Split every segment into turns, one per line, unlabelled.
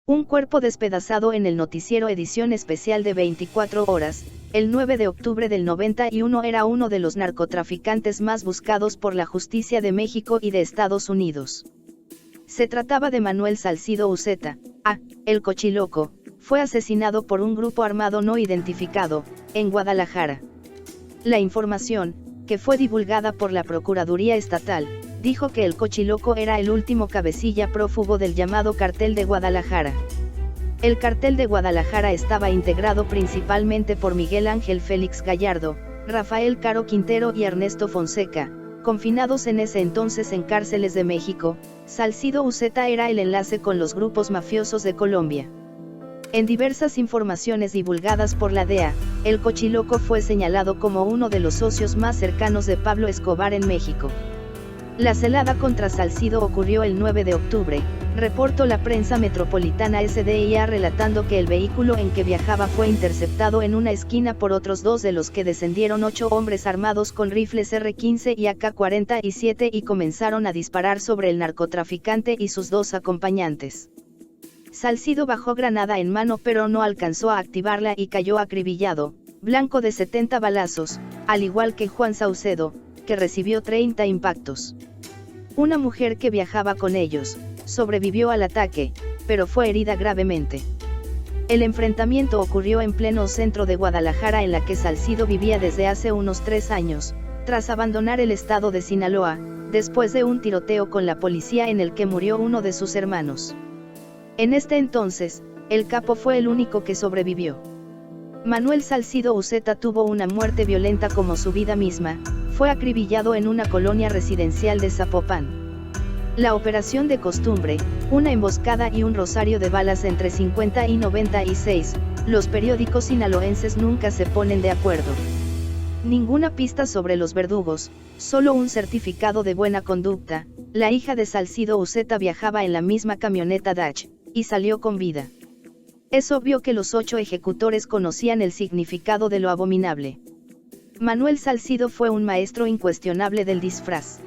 Un cuerpo despedazado en el noticiero edición especial de 24 horas, el 9 de octubre del 91 era uno de los narcotraficantes más buscados por la justicia de México y de Estados Unidos. Se trataba de Manuel Salcido Uceta, el Cochiloco, fue asesinado por un grupo armado no identificado, en Guadalajara. La información, que fue divulgada por la Procuraduría Estatal, dijo que el Cochiloco era el último cabecilla prófugo del llamado Cartel de Guadalajara. El Cartel de Guadalajara estaba integrado principalmente por Miguel Ángel Félix Gallardo, Rafael Caro Quintero y Ernesto Fonseca, confinados en ese entonces en cárceles de México. Salcido Uceta era el enlace con los grupos mafiosos de Colombia. En diversas informaciones divulgadas por la DEA, el Cochiloco fue señalado como uno de los socios más cercanos de Pablo Escobar en México. La celada contra Salcido ocurrió el 9 de octubre, reportó la prensa metropolitana SDIA relatando que el vehículo en que viajaba fue interceptado en una esquina por otros dos de los que descendieron 8 hombres armados con rifles R-15 y AK-47 y comenzaron a disparar sobre el narcotraficante y sus 2 acompañantes. Salcido bajó granada en mano pero no alcanzó a activarla y cayó acribillado, blanco de 70 balazos, al igual que Juan Saucedo, que recibió 30 impactos. Una mujer que viajaba con ellos, sobrevivió al ataque, pero fue herida gravemente. El enfrentamiento ocurrió en pleno centro de Guadalajara, en la que Salcido vivía desde hace unos 3 años, tras abandonar el estado de Sinaloa, después de un tiroteo con la policía en el que murió uno de sus hermanos. En este entonces, el capo fue el único que sobrevivió. Manuel Salcido Uceta tuvo una muerte violenta como su vida misma, fue acribillado en una colonia residencial de Zapopan. La operación de costumbre, una emboscada y un rosario de balas entre 50 y 96, los periódicos sinaloenses nunca se ponen de acuerdo. Ninguna pista sobre los verdugos, solo un certificado de buena conducta. La hija de Salcido Uceta viajaba en la misma camioneta Dodge, y salió con vida. Es obvio que los 8 ejecutores conocían el significado de lo abominable. Manuel Salcido fue un maestro incuestionable del disfraz.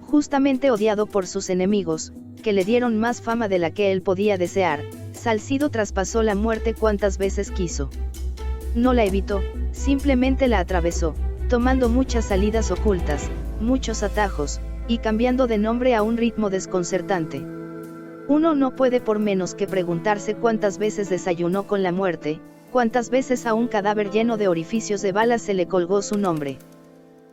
Justamente odiado por sus enemigos, que le dieron más fama de la que él podía desear, Salcido traspasó la muerte cuantas veces quiso. No la evitó, simplemente la atravesó, tomando muchas salidas ocultas, muchos atajos, y cambiando de nombre a un ritmo desconcertante. Uno no puede por menos que preguntarse cuántas veces desayunó con la muerte, cuántas veces a un cadáver lleno de orificios de balas se le colgó su nombre.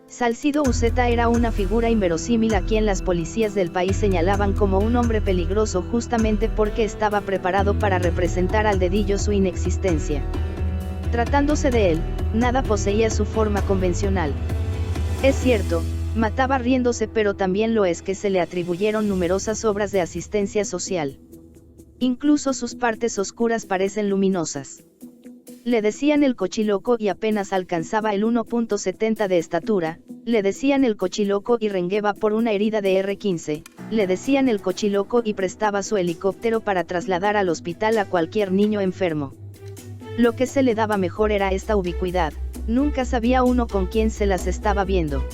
Salcido Uceta era una figura inverosímil a quien las policías del país señalaban como un hombre peligroso justamente porque estaba preparado para representar al dedillo su inexistencia. Tratándose de él, nada poseía su forma convencional. Es cierto, mataba riéndose, pero también lo es que se le atribuyeron numerosas obras de asistencia social. Incluso sus partes oscuras parecen luminosas. Le decían el Cochiloco y apenas alcanzaba el 1.70 de estatura, le decían el Cochiloco y rengueba por una herida de R-15, le decían el Cochiloco y prestaba su helicóptero para trasladar al hospital a cualquier niño enfermo. Lo que se le daba mejor era esta ubicuidad, nunca sabía uno con quién se las estaba viendo.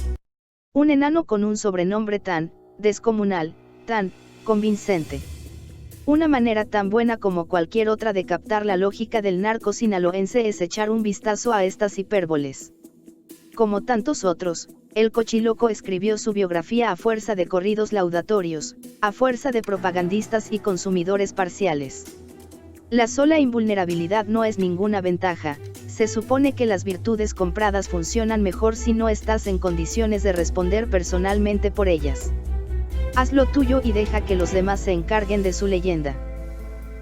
Un enano con un sobrenombre tan descomunal, tan convincente. Una manera tan buena como cualquier otra de captar la lógica del narco sinaloense es echar un vistazo a estas hipérboles. Como tantos otros, el Cochiloco escribió su biografía a fuerza de corridos laudatorios, a fuerza de propagandistas y consumidores parciales. La sola invulnerabilidad no es ninguna ventaja. Se supone que las virtudes compradas funcionan mejor si no estás en condiciones de responder personalmente por ellas. Haz lo tuyo y deja que los demás se encarguen de su leyenda.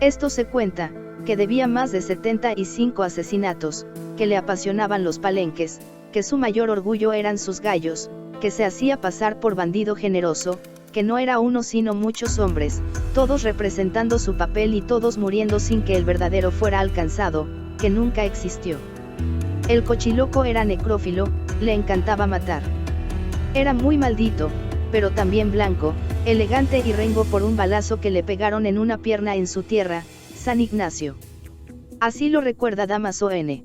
Esto se cuenta, que debía más de 75 asesinatos, que le apasionaban los palenques, que su mayor orgullo eran sus gallos, que se hacía pasar por bandido generoso, que no era uno sino muchos hombres, todos representando su papel y todos muriendo sin que el verdadero fuera alcanzado, que nunca existió. El Cochiloco era necrófilo, le encantaba matar. Era muy maldito, pero también blanco, elegante y rengo por un balazo que le pegaron en una pierna en su tierra, San Ignacio. Así lo recuerda Damaso N.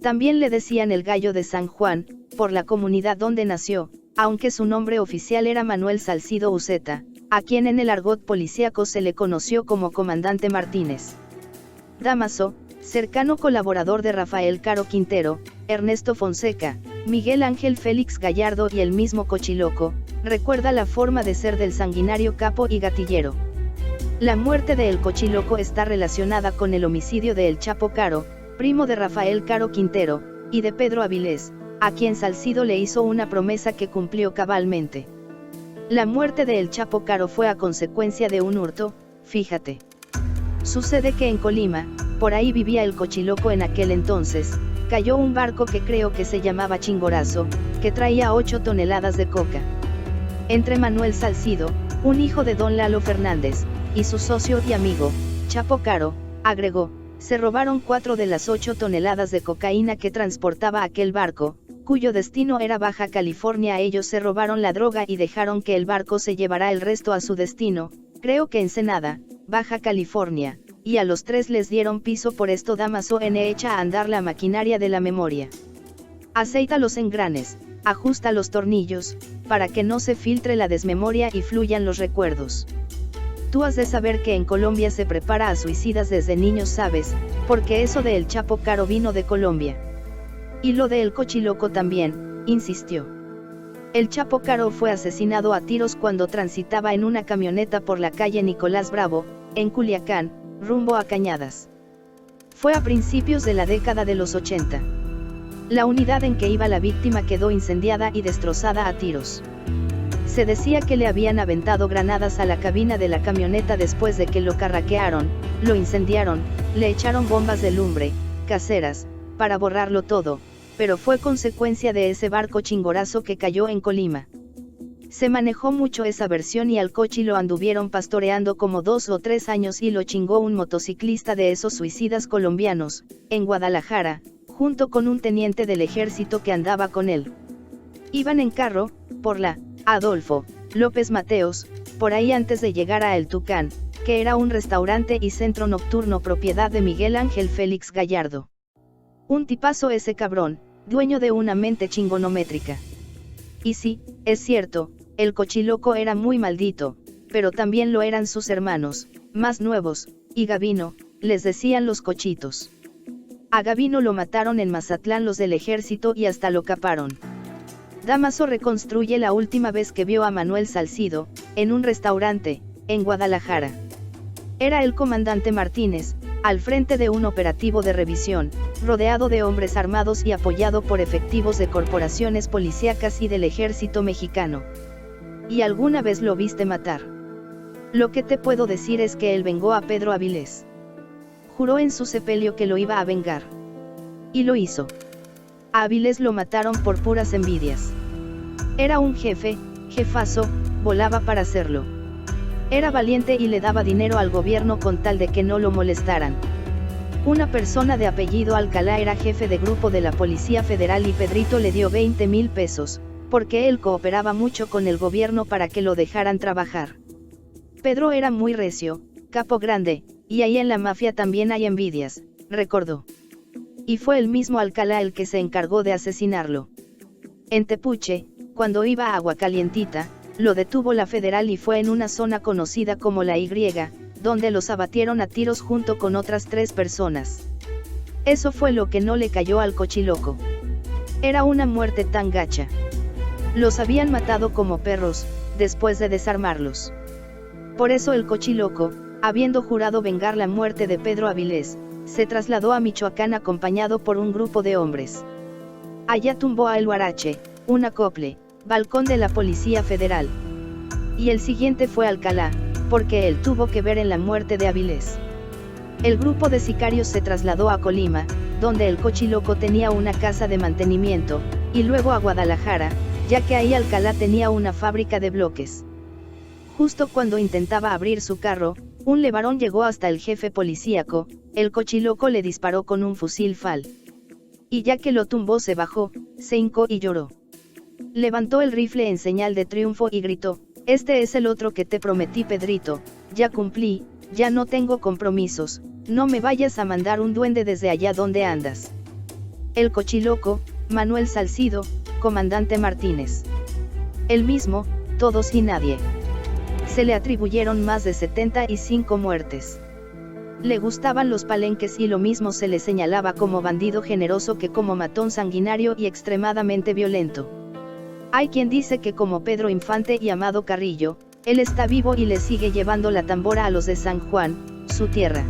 También le decían el Gallo de San Juan, por la comunidad donde nació, aunque su nombre oficial era Manuel Salcido Uceta, a quien en el argot policíaco se le conoció como Comandante Martínez. Dámaso, cercano colaborador de Rafael Caro Quintero, Ernesto Fonseca, Miguel Ángel Félix Gallardo y el mismo Cochiloco, recuerda la forma de ser del sanguinario capo y gatillero. La muerte de El Cochiloco está relacionada con el homicidio de El Chapo Caro, primo de Rafael Caro Quintero, y de Pedro Avilés, a quien Salcido le hizo una promesa que cumplió cabalmente. La muerte de El Chapo Caro fue a consecuencia de un hurto, fíjate. Sucede que en Colima, por ahí vivía El Cochiloco en aquel entonces, cayó un barco que creo que se llamaba Chingorazo, que traía 8 toneladas de coca. Entre Manuel Salcido, un hijo de don Lalo Fernández, y su socio y amigo, Chapo Caro, agregó, se robaron 4 de las 8 toneladas de cocaína que transportaba aquel barco, cuyo destino era Baja California. Ellos se robaron la droga y dejaron que el barco se llevara el resto a su destino, creo que Ensenada, Baja California, y a los 3 les dieron piso. Por esto Dámaso echa a andar la maquinaria de la memoria. Aceita los engranes, ajusta los tornillos, para que no se filtre la desmemoria y fluyan los recuerdos. Tú has de saber que en Colombia se prepara a suicidas desde niños, ¿sabes? Porque eso de El Chapo Caro vino de Colombia. Y lo de El Cochiloco también, insistió. El Chapo Caro fue asesinado a tiros cuando transitaba en una camioneta por la calle Nicolás Bravo, en Culiacán, rumbo a Cañadas. Fue a principios de la década de los 80. La unidad en que iba la víctima quedó incendiada y destrozada a tiros. Se decía que le habían aventado granadas a la cabina de la camioneta después de que lo carraquearon, lo incendiaron, le echaron bombas de lumbre, caseras, para borrarlo todo, pero fue consecuencia de ese barco Chingorazo que cayó en Colima. Se manejó mucho esa versión y al Cochi lo anduvieron pastoreando como 2 o 3 años y lo chingó un motociclista de esos suicidas colombianos, en Guadalajara, junto con un teniente del ejército que andaba con él. Iban en carro, por la Adolfo López Mateos, por ahí antes de llegar a El Tucán, que era un restaurante y centro nocturno propiedad de Miguel Ángel Félix Gallardo. Un tipazo ese cabrón, dueño de una mente chingonométrica. Y sí, es cierto, El Cochiloco era muy maldito, pero también lo eran sus hermanos, más nuevos, y Gavino, les decían los cochitos. A Gavino lo mataron en Mazatlán los del ejército y hasta lo caparon. Dámaso reconstruye la última vez que vio a Manuel Salcido, en un restaurante, en Guadalajara. Era el comandante Martínez, al frente de un operativo de revisión, rodeado de hombres armados y apoyado por efectivos de corporaciones policíacas y del ejército mexicano. ¿Y alguna vez lo viste matar? Lo que te puedo decir es que él vengó a Pedro Avilés. Juró en su sepelio que lo iba a vengar. Y lo hizo. A Avilés lo mataron por puras envidias. Era un jefe, jefazo, volaba para hacerlo. Era valiente y le daba dinero al gobierno con tal de que no lo molestaran. Una persona de apellido Alcalá era jefe de grupo de la Policía Federal y Pedrito le dio 20,000 pesos, porque él cooperaba mucho con el gobierno para que lo dejaran trabajar. Pedro era muy recio, capo grande, y ahí en la mafia también hay envidias, recordó. Y fue el mismo Alcalá el que se encargó de asesinarlo. En Tepuche, cuando iba a Aguacalientita, lo detuvo la federal y fue en una zona conocida como la Y, donde los abatieron a tiros junto con otras 3 personas. Eso fue lo que no le cayó al Cochiloco. Era una muerte tan gacha. Los habían matado como perros, después de desarmarlos. Por eso el Cochiloco, habiendo jurado vengar la muerte de Pedro Avilés, se trasladó a Michoacán acompañado por un grupo de hombres. Allá tumbó a El Huarache, un acople, balcón de la Policía Federal. Y el siguiente fue Alcalá, porque él tuvo que ver en la muerte de Avilés. El grupo de sicarios se trasladó a Colima, donde el Cochiloco tenía una casa de mantenimiento, y luego a Guadalajara, ya que ahí Alcalá tenía una fábrica de bloques. Justo cuando intentaba abrir su carro, un levarón llegó hasta el jefe policíaco, el Cochiloco le disparó con un fusil FAL. Y ya que lo tumbó se bajó, se hincó y lloró. Levantó el rifle en señal de triunfo y gritó, este es el otro que te prometí Pedrito, ya cumplí, ya no tengo compromisos, no me vayas a mandar un duende desde allá donde andas. El Cochiloco, Manuel Salcido, comandante Martínez. El mismo, todos y nadie. se le atribuyeron más de 75 muertes. Le gustaban los palenques y lo mismo se le señalaba como bandido generoso que como matón sanguinario y extremadamente violento. Hay quien dice que como Pedro Infante y Amado Carrillo, él está vivo y le sigue llevando la tambora a los de San Juan, su tierra.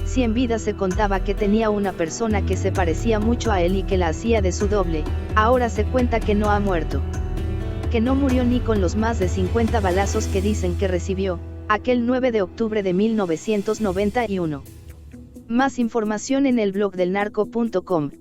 Si en vida se contaba que tenía una persona que se parecía mucho a él y que la hacía de su doble, ahora se cuenta que no ha muerto. Que no murió ni con los más de 50 balazos que dicen que recibió, aquel 9 de octubre de 1991. Más información en el blog del narco.com.